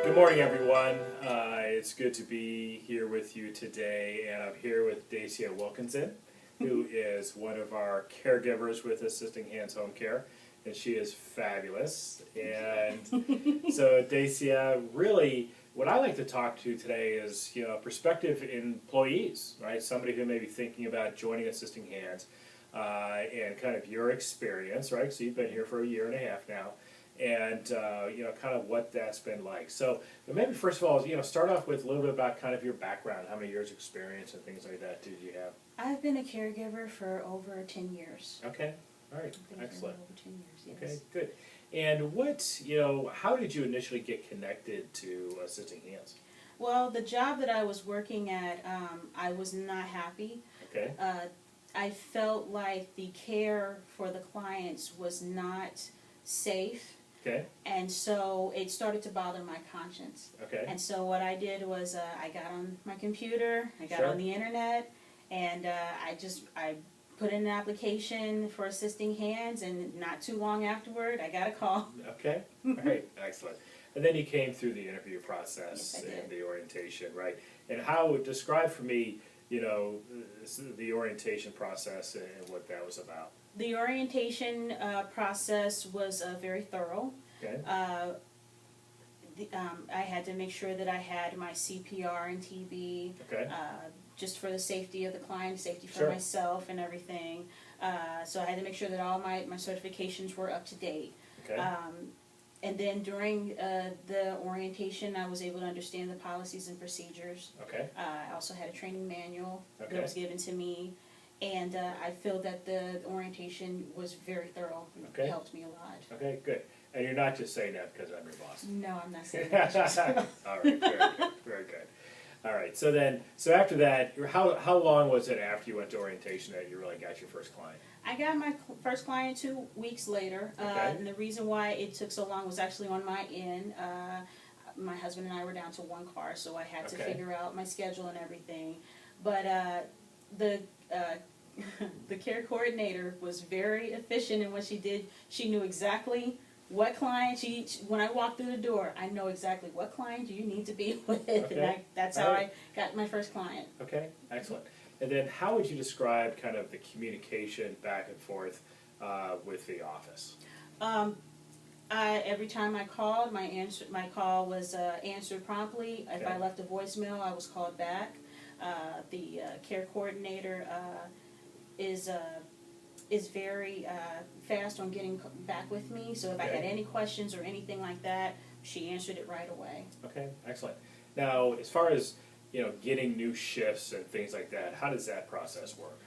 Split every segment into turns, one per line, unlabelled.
Good morning, everyone. It's good to be here with you today, and I'm here with Dacia Wilkinson, who is one of our caregivers with Assisting Hands Home Care, and she is fabulous. And so, Dacia, really, what I like to talk to today is, prospective employees, right? Somebody who may be thinking about joining Assisting Hands, and kind of your experience, right? So you've been here for a year and a half now. And kind of what that's been like. So maybe first of all, start off with a little bit about kind of your background, how many years experience and things like that did you have?
I've been a caregiver for over 10 years.
Okay, all right, excellent.
Over 10 years, yes.
Okay, good. And how did you initially get connected to Assisting Hands?
Well, the job that I was working at, I was not happy.
Okay.
I felt like the care for the clients was not safe.
Okay.
And so it started to bother my conscience.
Okay.
And so what I did was I got on my computer, I got
Sure.
on the internet, and I put in an application for Assisting Hands, and not too long afterward, I got a call.
Okay. All right. Excellent. And then you came through the interview process.
Yes, I did.
And the orientation, right? And describe for me, the orientation process and what that was about.
The orientation process was very thorough.
Okay.
I had to make sure that I had my CPR and TB,
Okay.
just for the safety of the client, safety for
Sure.
myself and everything. So I had to make sure that all my certifications were up to date.
Okay.
And then during the orientation, I was able to understand the policies and procedures.
Okay.
I also had a training manual
Okay.
that was given to me. And I feel that the orientation was very thorough.
Okay.
It helped me a lot.
Okay, good. And you're not just saying that because I'm your boss.
No, I'm not saying that.
All right, very good, very good. All right, so after that, how long was it after you went to orientation that you really got your first client?
I got my first client 2 weeks later.
Okay.
And the reason why it took so long was actually on my end. My husband and I were down to one car, so I had to
Okay.
figure out my schedule and everything. But the care coordinator was very efficient in what she did. She knew exactly what client when I walked through the door, I know exactly what client do you need to be with.
Okay.
And that's how I got my first client.
Okay, excellent. And then how would you describe kind of the communication back and forth with the office?
Every time I called, my call was answered promptly. If
Okay.
I left a voicemail, I was called back. The care coordinator is very fast on getting back with me. So if I had
Okay.
any questions or anything like that, she answered it right away.
Okay, excellent. Now, as far as getting new shifts and things like that, how does that process work?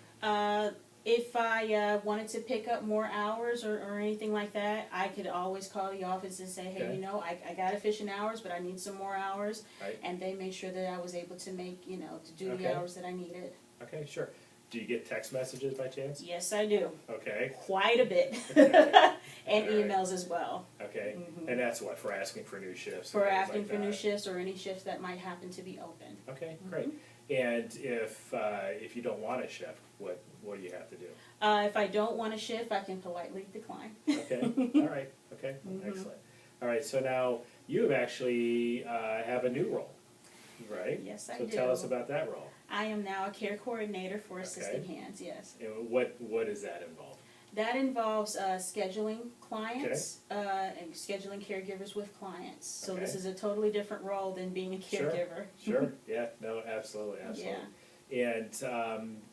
If I wanted to pick up more hours or anything like that, I could always call the office and say, hey,
Okay.
I got efficient hours, but I need some more hours.
Right.
And they made sure that I was able to make, to do
Okay.
the hours that I needed.
Okay, sure. Do you get text messages by chance?
Yes, I do.
Okay.
Quite a bit. And
All right.
emails as well.
Okay.
Mhm.
And that's what, for asking for new shifts?
For
and things
asking
like
for new
that?
shifts or any shifts that might happen to be open.
Okay, great. And if you don't want a shift, what do you have to do?
If I don't want a shift, I can politely decline.
Okay, all right, okay,
Mhm.
excellent. All right, so now you actually have a new role, right?
Yes, I
So
do.
tell us about that role.
I am now a care coordinator for
Okay.
Assisting Hands, yes.
And what does that involve?
That involves scheduling clients and scheduling caregivers with clients. So this
Okay.
is a totally different role than being a
Sure.
caregiver.
Sure, yeah, no, absolutely, absolutely. And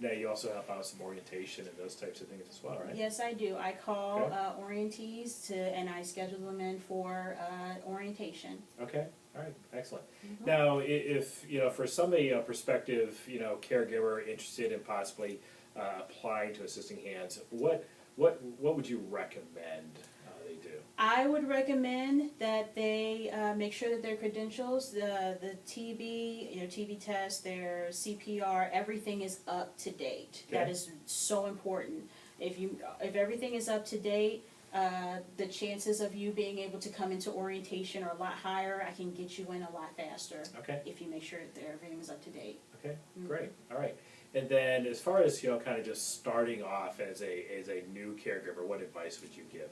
now you also help out with some orientation and those types of things as well, right?
Yes, I do. I call
Okay.
orientees and I schedule them in for orientation.
Okay, all right, excellent.
Mhm.
Now, if, for somebody, a prospective, caregiver interested in possibly applying to Assisting Hands, what would you recommend they do?
I would recommend that they make sure that their credentials, the TB, TB test, their CPR, everything is up to date.
Okay.
That is so important. If everyththing is up to date, the chances of you being able to come into orientation are a lot higher. I can get you in a lot faster.
Okay.
If you make sure that everything is up to date.
Okay,
Mhm.
great, all right. And then as far as, kind of just starting off as a new caregiver, what advice would you give?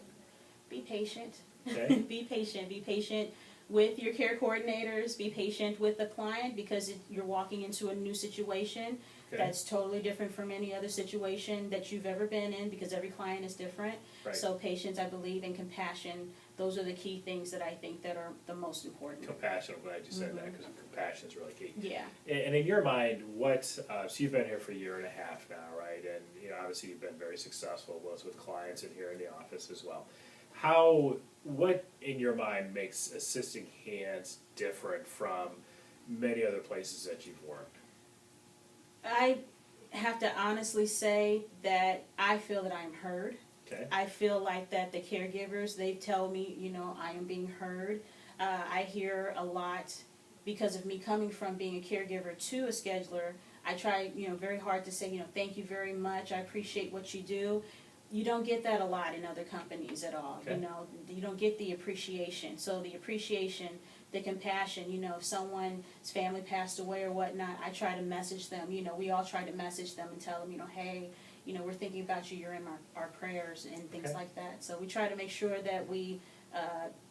Be patient.
Okay.
Be patient. Be patient with your care coordinators. Be patient with the client because you're walking into a new situation that's totally different from any other situation that you've ever been in because every client is different.
Right.
So patience, I believe, and compassion, those are the key things that I think that are the most important.
Compassion, I'm glad you said that because compassion is really key.
Yeah.
And in your mind, what, so you've been here for a year and a half now, right? And obviously you've been very successful both with clients and here in the office as well. What in your mind makes Assisting Hands different from many other places that you've worked?
I have to honestly say that I feel that I'm heard.
Okay.
I feel like that the caregivers, they tell me, I am being heard. I hear a lot because of me coming from being a caregiver to a scheduler. I try, very hard to say, thank you very much. I appreciate what you do. You don't get that a lot in other companies at all.
Okay.
You don't get the appreciation. So the appreciation, the compassion, if someone's family passed away or whatnot, I try to message them. We all try to message them and tell them, hey, we're thinking about you. You're in our prayers and things like that. So we try to make sure that we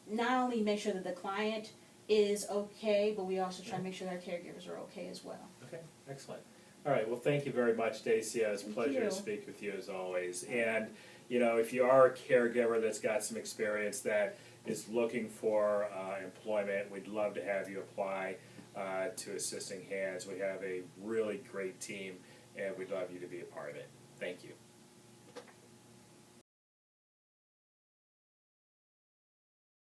not only make sure that the client is okay, but we also try to make sure that our caregivers are okay as well.
Okay, excellent. All right, well, thank you very much, Dacia. It's a pleasure
you.
to speak with you as always. And, if you are a caregiver that's got some experience that is looking for employment, we'd love to have you apply to Assisting Hands. We have a really great team, and we'd love you to be a part of it. Thank you.